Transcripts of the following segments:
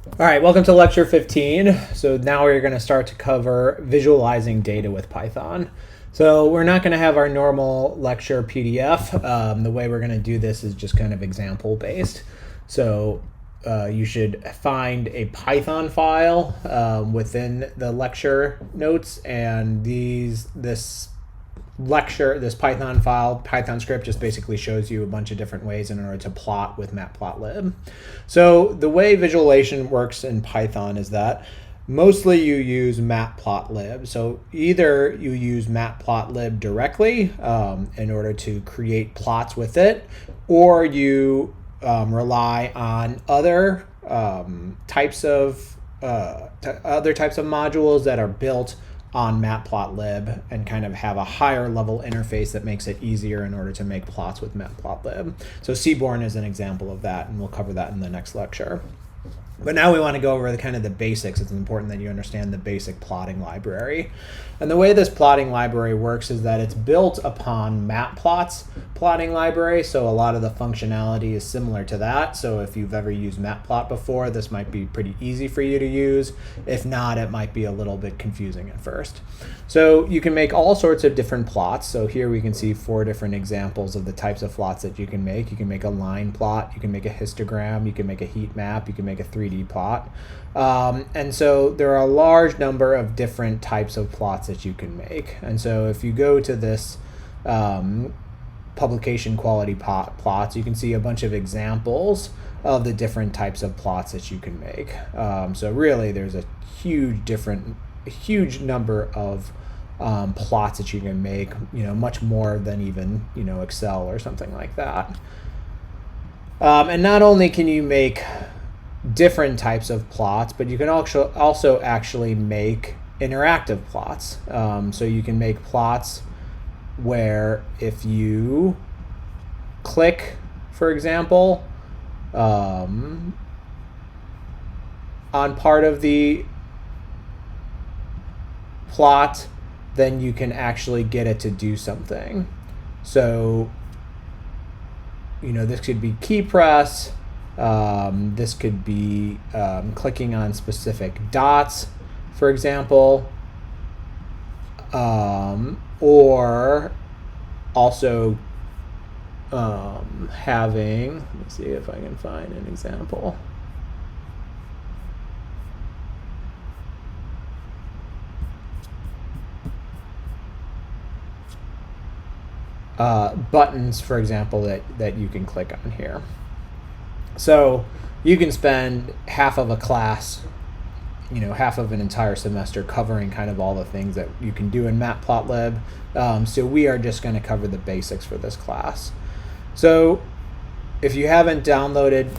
All right, welcome to lecture 15. So now we're going to start to cover visualizing data with Python. So we're not going to have our normal lecture PDF. The way we're going to do this is just kind of example based. So you should find a Python file within the lecture notes, and this Python file, Python script, just basically shows you a bunch of different ways in order to plot with Matplotlib. So the way visualization works in Python is that mostly you use Matplotlib. So either you use Matplotlib directly in order to create plots with it, or you rely on other types of modules that are built on Matplotlib and kind of have a higher level interface that makes it easier in order to make plots with Matplotlib. So Seaborn is an example of that, and we'll cover that in the next lecture. But now we want to go over the basics. It's important that you understand the basic plotting library. And the way this plotting library works is that it's built upon Matplot's plotting library, so a lot of the functionality is similar to that. So if you've ever used Matplot before, this might be pretty easy for you to use. If not, it might be a little bit confusing at first. So you can make all sorts of different plots. So here we can see 4 different examples of the types of plots that you can make. You can make a line plot, you can make a histogram, you can make a heat map, you can make a 3D plot. And so there are a large number of different types of plots that you can make. And so if you go to this publication quality plots, you can see a bunch of examples of the different types of plots that you can make. So really there's a huge number of plots that you can make, much more than even, Excel or something like that. And not only can you make different types of plots, but you can also actually make interactive plots. So you can make plots where if you click, for example, on part of the plot, then you can actually get it to do something. So, this could be key press. This could be clicking on specific dots, for example, or also having, let me see if I can find an example. Buttons, for example, that you can click on here. So you can spend half of a class, half of an entire semester covering kind of all the things that you can do in Matplotlib. So we are just going to cover the basics for this class. So if you haven't downloaded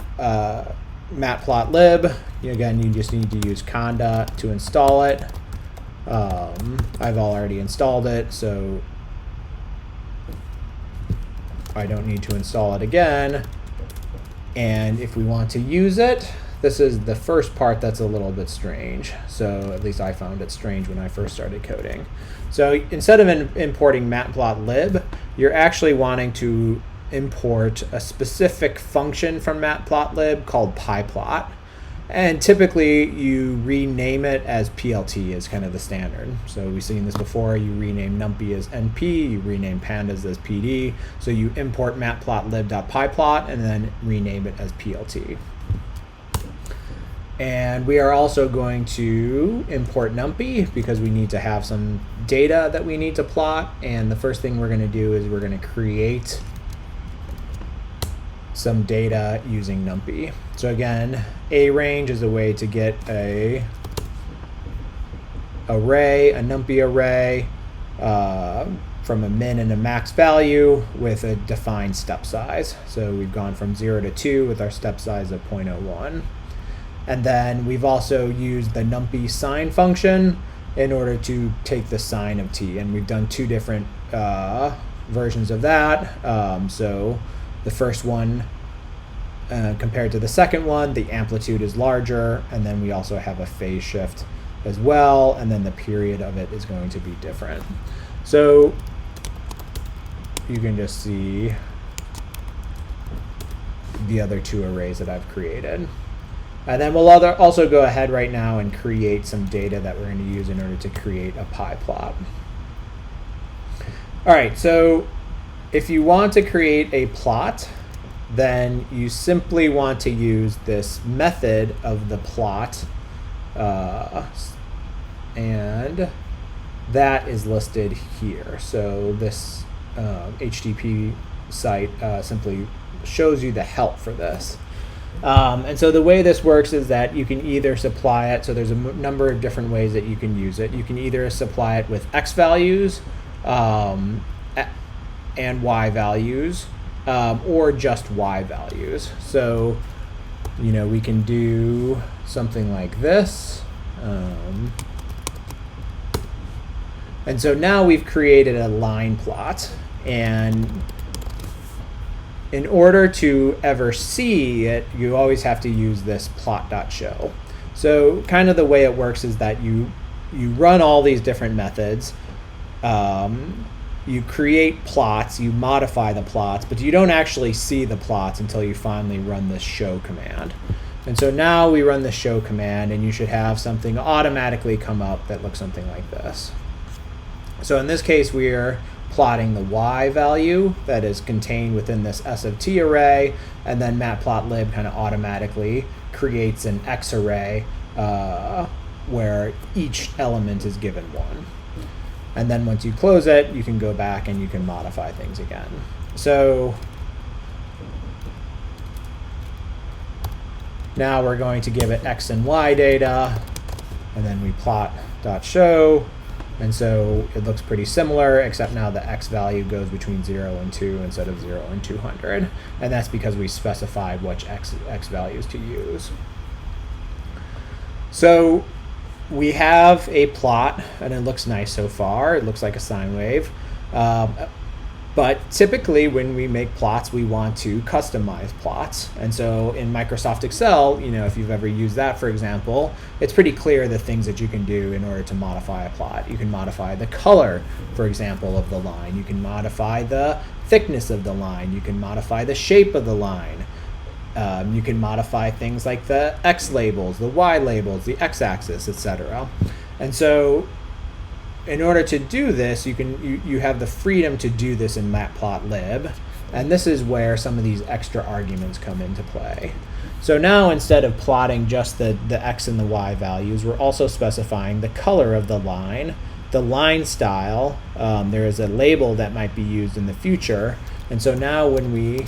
Matplotlib, again, you just need to use Conda to install it. I've already installed it, so I don't need to install it again. And if we want to use it, this is the first part that's a little bit strange. So at least I found it strange when I first started coding. So instead of importing Matplotlib, you're actually wanting to import a specific function from Matplotlib called pyplot. And typically you rename it as PLT is kind of the standard. So we've seen this before. You rename NumPy as NP, you rename pandas as PD. So you import matplotlib.pyplot and then rename it as PLT. And we are also going to import NumPy because we need to have some data that we need to plot. And the first thing we're going to do is we're going to create some data using NumPy. So again, arange is a way to get a NumPy array from a min and a max value with a defined step size. So we've gone from 0 to 2 with our step size of 0.01. And then we've also used the NumPy sign function in order to take the sign of t. And we've done 2 different versions of that. So the first one, compared to the second one, the amplitude is larger, and then we also have a phase shift as well, and then the period of it is going to be different. So you can just see the other 2 arrays that I've created. And then we'll also go ahead right now and create some data that we're going to use in order to create a pie plot. All right, so if you want to create a plot, then you simply want to use this method of the plot, and that is listed here. So this HTTP site simply shows you the help for this. And so the way this works is that you can either supply it, so there's a number of different ways that you can use it. You can either supply it with X values and Y values, or just Y values. So, we can do something like this. And so now we've created a line plot, and in order to ever see it, you always have to use this plot.show. So kind of the way it works is that you run all these different methods, you create plots, you modify the plots, but you don't actually see the plots until you finally run this show command. And so now we run the show command, and you should have something automatically come up that looks something like this. So in this case, we're plotting the Y value that is contained within this S of T array, and then matplotlib kind of automatically creates an X array where each element is given 1. And then once you close it, you can go back and you can modify things again. So now we're going to give it X and Y data, and then we plot.show. And so it looks pretty similar, except now the X value goes between 0 and 2 instead of 0 and 200. And that's because we specified which X values to use. So we have a plot, and it looks nice so far. It looks like a sine wave. But typically when we make plots, we want to customize plots. And so in Microsoft Excel, if you've ever used that, for example, it's pretty clear the things that you can do in order to modify a plot. You can modify the color, for example, of the line. You can modify the thickness of the line. You can modify the shape of the line. You can modify things like the X labels, the Y labels, the X axis, etc. And so in order to do this, you have the freedom to do this in matplotlib, and this is where some of these extra arguments come into play. So now instead of plotting just the X and the Y values, we're also specifying the color of the line style. There is a label that might be used in the future, and so now when we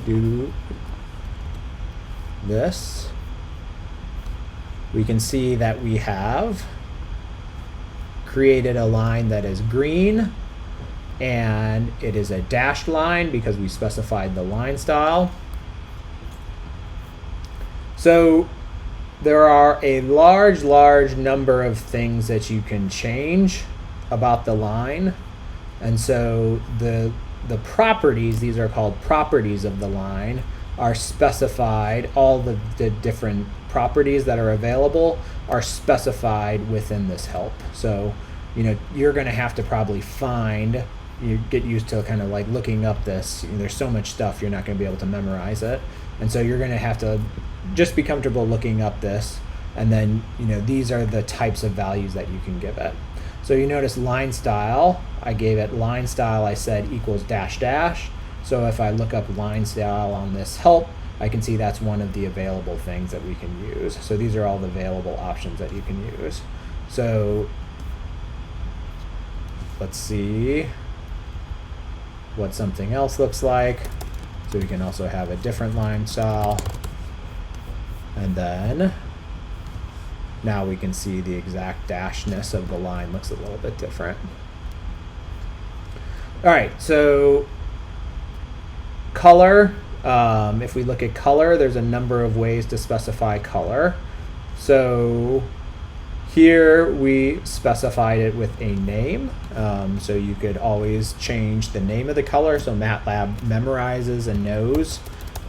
do this, we can see that we have created a line that is green, and it is a dashed line because we specified the line style. So there are a large number of things that you can change about the line. And so the properties, these are called properties of the line, are specified. All the different properties that are available are specified within this help. So you're going to have to probably you get used to kind of like looking up this. There's so much stuff, you're not going to be able to memorize it, and so you're going to have to just be comfortable looking up this, and then these are the types of values that you can give it. So you notice line style, I gave it line style, I said equals dash dash. So if I look up line style on this help, I can see that's one of the available things that we can use. So these are all the available options that you can use. So let's see what something else looks like. So we can also have a different line style. And then now we can see the exact dashness of the line looks a little bit different. All right, so color. If we look at color, there's a number of ways to specify color. So here we specified it with a name. So you could always change the name of the color. So MATLAB memorizes and knows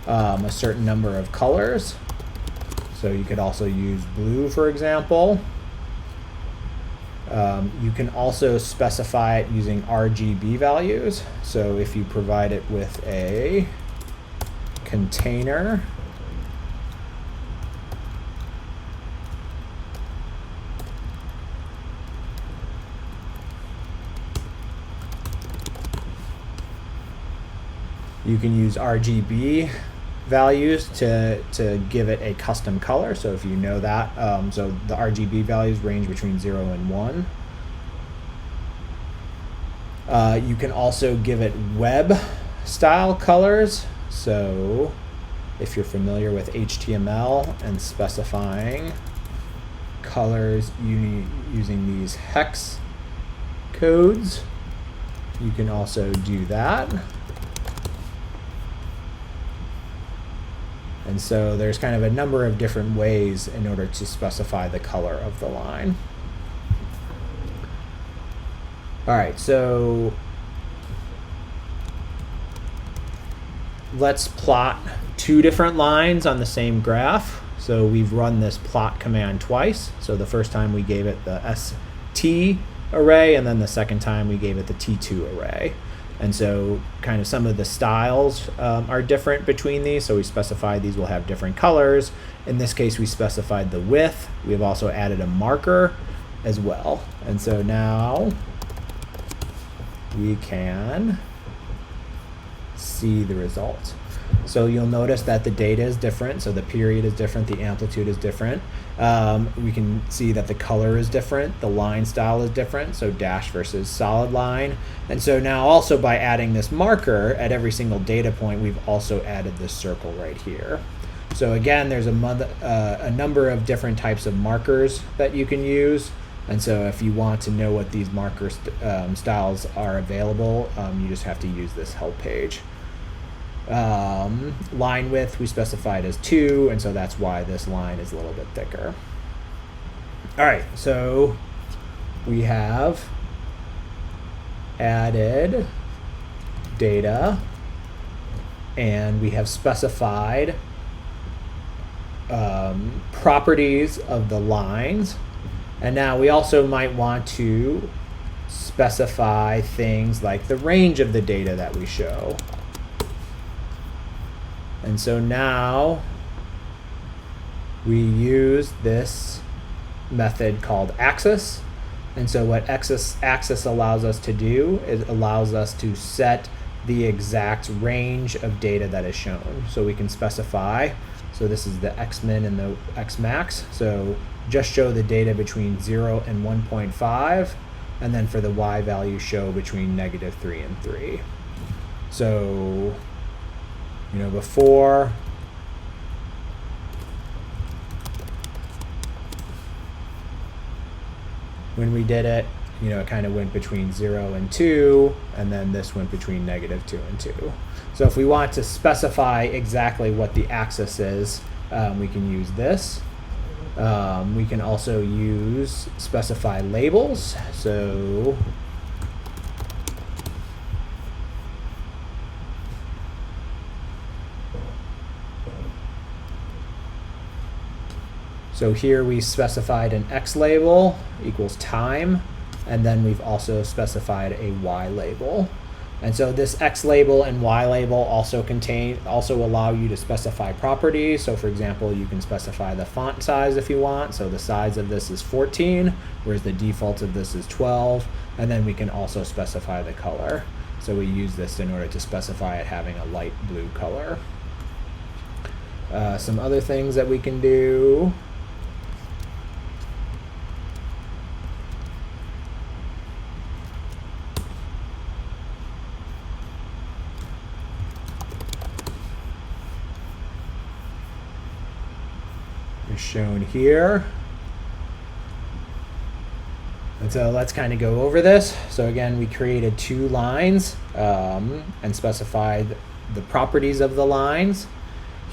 a certain number of colors. So you could also use blue, for example. You can also specify it using RGB values. So if you provide it with a container You can use RGB values to give it a custom color. So if you know that, so the RGB values range between 0 and 1. You can also give it web style colors. So if you're familiar with HTML and specifying colors using these hex codes, you can also do that. And so there's kind of a number of different ways in order to specify the color of the line. All right, so let's plot two different lines on the same graph. So we've run this plot command twice. So the first time we gave it the ST array, and then the second time we gave it the T2 array. And so kind of some of the styles are different between these. So we specified these will have different colors. In this case, we specified the width. We have also added a marker as well. And so now we can see the results. So you'll notice that the data is different. So the period is different, the amplitude is different. We can see that the color is different, the line style is different, so dash versus solid line. And so now also by adding this marker at every single data point, we've also added this circle right here. So again, there's a number of different types of markers that you can use. And so if you want to know what these marker styles are available, you just have to use this help page. Line width we specified as 2, and so that's why this line is a little bit thicker. All right, so we have added data, and we have specified properties of the lines. And now we also might want to specify things like the range of the data that we show. And so now we use this method called axis. And so what axis allows us to do is allows us to set the exact range of data that is shown. So we can specify, so this is the xmin and the xmax. So just show the data between 0 and 1.5, and then for the y value show between -3 and 3. So before when we did it, it kind of went between 0 and 2, and then this went between -2 and 2. So if we want to specify exactly what the axis is, we can use this. We can also specify labels. So here we specified an X label equals time, and then we've also specified a Y label. And so this X label and Y label also allow you to specify properties. So for example, you can specify the font size if you want. So the size of this is 14, whereas the default of this is 12. And then we can also specify the color. So we use this in order to specify it having a light blue color. Some other things that we can do. Shown here. And so let's kind of go over this. So again, we created two lines and specified the properties of the lines.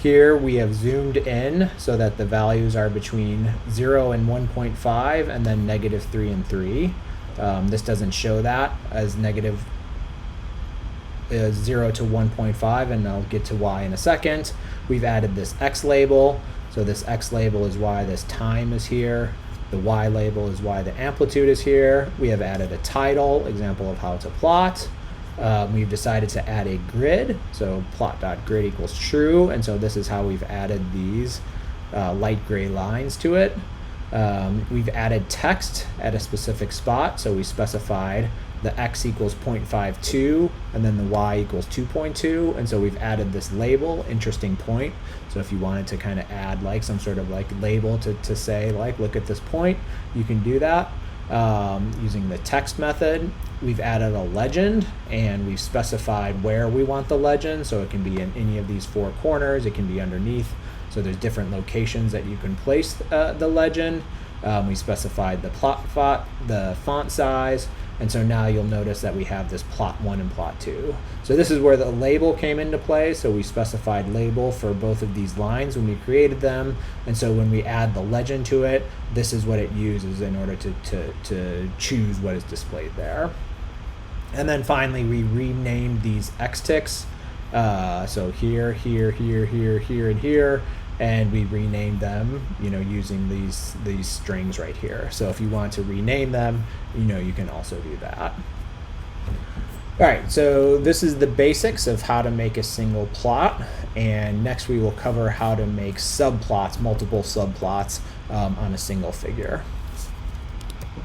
Here we have zoomed in so that the values are between 0 and 1.5, and then -3 and 3. This doesn't show that as negative 0 to 1.5, and I'll get to Y in a second. We've added this X label. So this X label is why this time is here. The Y label is why the amplitude is here. We have added a title, example of how to plot. We've decided to add a grid. So plot.grid equals true. And so this is how we've added these light gray lines to it. We've added text at a specific spot. So we specified the x equals 0.52, and then the y equals 2.2, and so we've added this label, interesting point. So if you wanted to kind of add like some sort of like label to say like, look at this point, you can do that using the text method. We've added a legend, and we've specified where we want the legend, so it can be in any of these four corners, it can be underneath, so there's different locations that you can place the legend. We specified the font size, and so now you'll notice that we have this plot 1 and plot 2. So this is where the label came into play. So we specified label for both of these lines when we created them, and so when we add the legend to it, this is what it uses in order to choose what is displayed there. And then finally, we renamed these X-ticks. So here, here, here, here, here, and here. And we renamed them, using these strings right here. So if you want to rename them, you can also do that. All right, so this is the basics of how to make a single plot. And next we will cover how to make subplots, multiple subplots on a single figure.